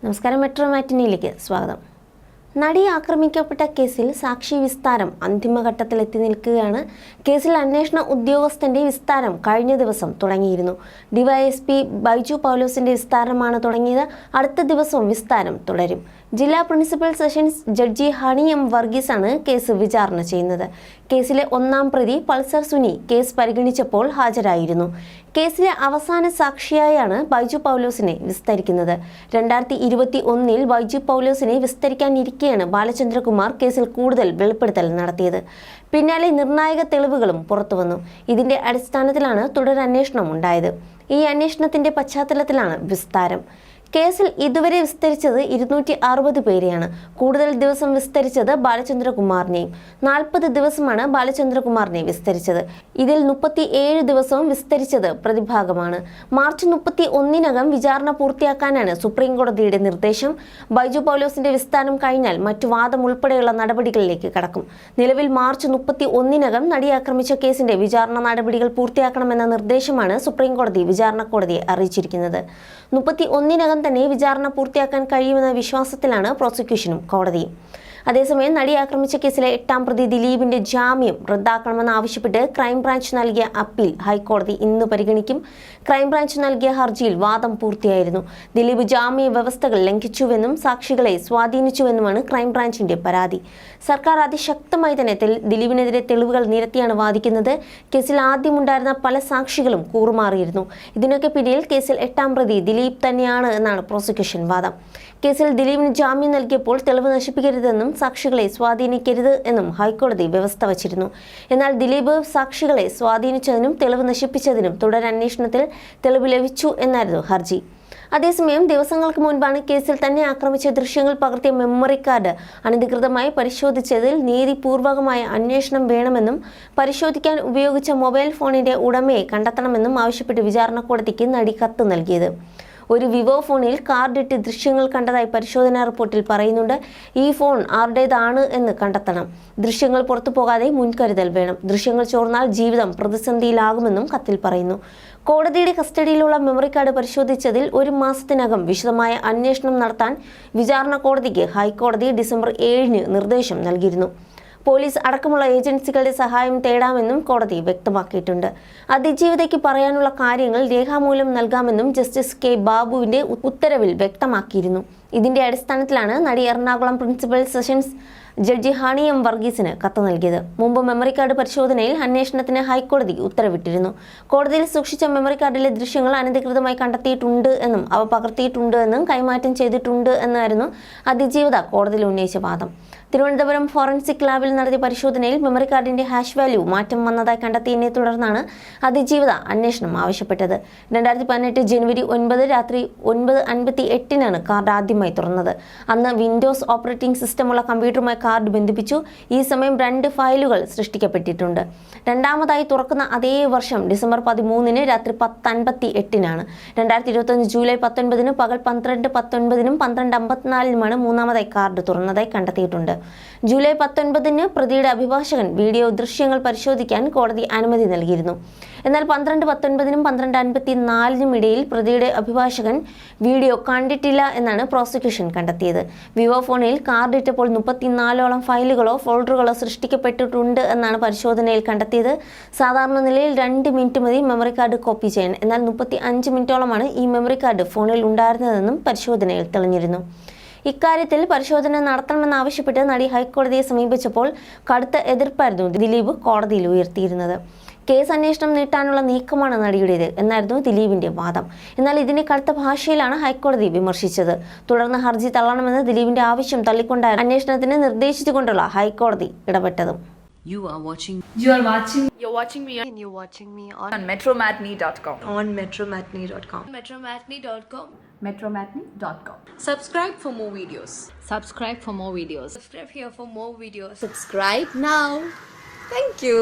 നമസ്കാരം, മെട്രോ മാറ്റിനിയിലേക്ക് സ്വാഗതം. നടി ആക്രമിക്കപ്പെട്ട കേസിൽ സാക്ഷി വിസ്താരം അന്തിമഘട്ടത്തിലെത്തി നിൽക്കുകയാണ്. കേസിൽ അന്വേഷണ ഉദ്യോഗസ്ഥന്റെ വിസ്താരം കഴിഞ്ഞ ദിവസം തുടങ്ങിയിരുന്നു. ഡിവൈഎസ്പി ബൈജു പൗലോസിന്റെ വിസ്താരമാണ് തുടങ്ങിയത്. അടുത്ത ദിവസവും വിസ്താരം തുടരും. ജില്ലാ principal sessions judge Honey M വർഗീസാണ് കേസ് വിചാരണ ചെയ്യുന്നത്. കേസിലെ ഒന്നാം പ്രതി പൾസർ സുനി കേസ് പരിഗണിച്ചപ്പോൾ ഹാജരായിരുന്നു. കേസിലെ അവസാന സാക്ഷിയായാണ് ബൈജു പൗലോസിനെ വിസ്തരിക്കുന്നത്. 2021 ബൈജു പൗലോസിനെ വിസ്തരിക്കാനിരിക്കെയാണ് ബാലചന്ദ്രകുമാർ കേസിൽ കൂടുതൽ വെളിപ്പെടുത്തൽ നടത്തിയത്. പിന്നാലെ നിർണായക തെളിവുകളും പുറത്തുവന്നു. ഇതിന്റെ അടിസ്ഥാനത്തിലാണ് തുടരന്വേഷണം ഉണ്ടായത്. ഈ അന്വേഷണത്തിന്റെ പശ്ചാത്തലത്തിലാണ് വിസ്താരം. കേസിൽ ഇതുവരെ വിസ്തരിച്ചത് 260 പേരെയാണ്. കൂടുതൽ ദിവസം വിസ്തരിച്ചത് ബാലചന്ദ്രകുമാറിനെയും. 40 ദിവസമാണ് ബാലചന്ദ്രകുമാറിനെ വിസ്തരിച്ചത്. ഇതിൽ 37 ദിവസവും വിസ്തരിച്ചത് പ്രതിഭാഗമാണ്. മാർച്ച് 31 വിചാരണ പൂർത്തിയാക്കാനാണ് സുപ്രീം കോടതിയുടെ നിർദ്ദേശം. ബൈജു പൗലോസിന്റെ വിസ്താരം കഴിഞ്ഞാൽ മറ്റു വാദം ഉൾപ്പെടെയുള്ള നടപടികളിലേക്ക് കടക്കും. നിലവിൽ മാർച്ച് 31 നടിയെ ആക്രമിച്ച കേസിന്റെ വിചാരണ നടപടികൾ പൂർത്തിയാക്കണമെന്ന നിർദ്ദേശമാണ് സുപ്രീം കോടതി വിചാരണ കോടതിയെ അറിയിച്ചിരിക്കുന്നത്. 31 തന്നെ വിചാരണ പൂർത്തിയാക്കാൻ കഴിയുമെന്ന വിശ്വാസത്തിലാണ് പ്രോസിക്യൂഷനും കോടതിയും. അതേസമയം നടിയെ ആക്രമിച്ച കേസിലെ 8ാം പ്രതി ദിലീപിന്റെ ജാമ്യം റദ്ദാക്കണമെന്നാവശ്യപ്പെട്ട് ക്രൈംബ്രാഞ്ച് നൽകിയ അപ്പീൽ ഹൈക്കോടതി ഇന്ന് പരിഗണിക്കും. ക്രൈംബ്രാഞ്ച് നൽകിയ ഹർജിയിൽ വാദം പൂർത്തിയായിരുന്നു. ദിലീപ് ജാമ്യ വ്യവസ്ഥകൾ ലംഘിച്ചുവെന്നും സാക്ഷികളെ സ്വാധീനിച്ചുവെന്നുമാണ് ക്രൈംബ്രാഞ്ചിന്റെ പരാതി. സർക്കാർ അതിശക്തമായി തന്നെ ദിലീപിനെതിരെ തെളിവുകൾ നിരത്തിയാണ് വാദിക്കുന്നത്. കേസിൽ ആദ്യമുണ്ടായിരുന്ന പല സാക്ഷികളും കൂറുമാറിയിരുന്നു. ഇതിനൊക്കെ പിന്നിൽ കേസിൽ 8ാം പ്രതി ദിലീപ് തന്നെയാണ് എന്നാണ് പ്രോസിക്യൂഷൻ വാദം. കേസിൽ ദിലീപിന് ജാമ്യം നൽകിയപ്പോൾ തെളിവ് നശിപ്പിക്കരുതെന്നും സാക്ഷികളെ സ്വാധീനിക്കരുത് എന്നും ഹൈക്കോടതി വ്യവസ്ഥ വച്ചിരുന്നു. എന്നാൽ ദിലീപ് സാക്ഷികളെ സ്വാധീനിച്ചതിനും തെളിവ് നശിപ്പിച്ചതിനും തുടരന്വേഷണത്തിൽ തെളിവ് ലഭിച്ചു എന്നായിരുന്നു ഹർജി. അതേസമയം ദിവസങ്ങൾക്ക് മുൻപാണ് കേസിൽ തന്നെ ആക്രമിച്ച ദൃശ്യങ്ങൾ പകർത്തിയ മെമ്മറി കാർഡ് അനധികൃതമായി പരിശോധിച്ചതിൽ നീതിപൂർവകമായ അന്വേഷണം വേണമെന്നും പരിശോധിക്കാൻ ഉപയോഗിച്ച മൊബൈൽ ഫോണിന്റെ ഉടമയെ കണ്ടെത്തണമെന്നും ആവശ്യപ്പെട്ട് വിചാരണ കോടതിക്ക് നടി കത്ത് നൽകിയത്. ഒരു വിവോ ഫോണിൽ കാർഡിട്ട് ദൃശ്യങ്ങൾ കണ്ടതായി പരിശോധനാ റിപ്പോർട്ടിൽ പറയുന്നുണ്ട്. ഈ ഫോൺ ആരുടേതാണ് എന്ന് കണ്ടെത്തണം. ദൃശ്യങ്ങൾ പുറത്തു പോകാതെ മുൻകരുതൽ വേണം. ദൃശ്യങ്ങൾ ചോർന്നാൽ ജീവിതം പ്രതിസന്ധിയിലാകുമെന്നും കത്തിൽ പറയുന്നു. കോടതിയുടെ കസ്റ്റഡിയിലുള്ള മെമ്മറി കാർഡ് പരിശോധിച്ചതിൽ 1 മാസത്തിനകം വിശദമായ അന്വേഷണം നടത്താൻ വിചാരണ കോടതിക്ക് ഹൈക്കോടതി ഡിസംബർ 7 നിർദ്ദേശം നൽകിയിരുന്നു. പോലീസ് അടക്കമുള്ള ഏജൻസികളുടെ സഹായം തേടാമെന്നും കോടതി വ്യക്തമാക്കിയിട്ടുണ്ട്. അതിജീവിതയ്ക്ക് പറയാനുള്ള കാര്യങ്ങൾ രേഖാമൂലം നൽകാമെന്നും ജസ്റ്റിസ് കെ ബാബുവിന്റെ ഉത്തരവിൽ വ്യക്തമാക്കിയിരുന്നു. ഇതിന്റെ അടിസ്ഥാനത്തിലാണ് നടി Ernakulam principal sessions judge Honey M വർഗീസിന് കത്ത് നൽകിയത്. മുമ്പ് മെമ്മറി കാർഡ് പരിശോധനയിൽ അന്വേഷണത്തിന് ഹൈക്കോടതി ഉത്തരവിട്ടിരുന്നു. കോടതിയിൽ സൂക്ഷിച്ച മെമ്മറി കാർഡിലെ ദൃശ്യങ്ങൾ അനധികൃതമായി കണ്ടെത്തിയിട്ടുണ്ട് എന്നും അവ പകർത്തിയിട്ടുണ്ട് എന്നും കൈമാറ്റം ചെയ്തിട്ടുണ്ട് എന്നായിരുന്നു അതിജീവിത കോടതിയിൽ ഉന്നയിച്ച വാദം. തിരുവനന്തപുരം ഫോറൻസിക് ലാബിൽ നടത്തിയ പരിശോധനയിൽ മെമ്മറി കാർഡിന്റെ ഹാഷ് വാല്യൂ മാറ്റം വന്നതായി കണ്ടെത്തിയതിനെ തുടർന്നാണ് അതിജീവിത അന്വേഷണം ആവശ്യപ്പെട്ടത്. 2018 ജനുവരി 9 രാത്രി 9:58 കാർഡ് ആദ്യമായി തുറന്നത്. അന്ന് വിൻഡോസ് ഓപ്പറേറ്റിംഗ് സിസ്റ്റമുള്ള കമ്പ്യൂട്ടറുമായി കാർഡ് ബന്ധിപ്പിച്ചു. ഈ സമയം 2 ഫയലുകൾ സൃഷ്ടിക്കപ്പെട്ടിട്ടുണ്ട്. രണ്ടാമതായി തുറക്കുന്ന അതേ വർഷം ഡിസംബർ 13 രാത്രി 10:58 2021 ജൂലൈ 19 പകൽ 12:19 12:54 മൂന്നാമതായി കാർഡ് തുറന്നതായി കണ്ടെത്തിയിട്ടുണ്ട്. ജൂലൈ 19 പ്രതിയുടെ അഭിഭാഷകൻ വീഡിയോ ദൃശ്യങ്ങൾ പരിശോധിക്കാൻ കോടതി അനുമതി നൽകിയിരുന്നു. എന്നാൽ 12:19 12:54 ഇടയിൽ പ്രതിയുടെ അഭിഭാഷകൻ വീഡിയോ കണ്ടിട്ടില്ല എന്നാണ് പ്രോസിക്യൂഷൻ കണ്ടെത്തിയത്. വിവോ ഫോണിൽ കാർഡ് ഇട്ടപ്പോൾ 34ഓളം ഫയലുകളോ ഫോൾഡറുകളോ സൃഷ്ടിക്കപ്പെട്ടിട്ടുണ്ട് എന്നാണ് പരിശോധനയിൽ കണ്ടെത്തിയത്. സാധാരണ നിലയിൽ 2 മിനിറ്റ് മതി മെമ്മറി കാർഡ് കോപ്പി ചെയ്യാൻ. എന്നാൽ 35 മിനിറ്റോളമാണ് ഈ മെമ്മറി കാർഡ് ഫോണിൽ ഉണ്ടായിരുന്നതെന്നും പരിശോധനയിൽ തെളിഞ്ഞിരുന്നു. ഇക്കാര്യത്തിൽ പരിശോധന നടത്തണമെന്നാവശ്യപ്പെട്ട് നടി ഹൈക്കോടതിയെ സമീപിച്ചപ്പോൾ കടുത്ത എതിർപ്പായിരുന്നു ദിലീപ് കോടതിയിൽ ഉയർത്തിയിരുന്നത്. കേസ് അന്വേഷണം നീട്ടാനുള്ള നീക്കമാണ് നടിയുടേത് എന്നായിരുന്നു ദിലീപിന്റെ വാദം. എന്നാൽ ഇതിനെ കടുത്ത ഭാഷയിലാണ് ഹൈക്കോടതി വിമർശിച്ചത്. തുടർന്ന് ഹർജി തള്ളണമെന്ന് ദിലീപിന്റെ ആവശ്യം തള്ളിക്കൊണ്ടാണ് അന്വേഷണത്തിന് നിർദ്ദേശിച്ചുകൊണ്ടുള്ള ഹൈക്കോടതി ഇടപെട്ടതും. You're watching me on metromatney.com. On metromatney.com. metromatney.com. Subscribe for more videos. Subscribe for more videos. Subscribe here for more videos. Subscribe now. Thank you.